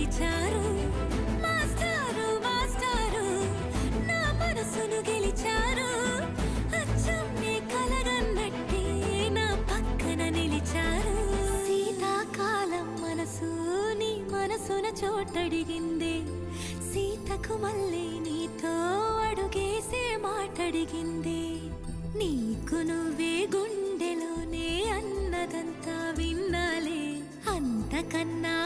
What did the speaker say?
పిలిచారు. మాస్టారు మాస్టారు నా మనసును గెలిచారు. అచ్చం నే కలగన్నట్టే నా పక్కన నిలిచారు. శీతాకాలం మనసు నీ మనసున చోటడిగింది. సీతకు మళ్ళీ నీతో అడుగేసే మాటడిగింది. నీకు నువ్వే గుండెలోనే అన్నదంతా విన్నాలే, అంతకన్నా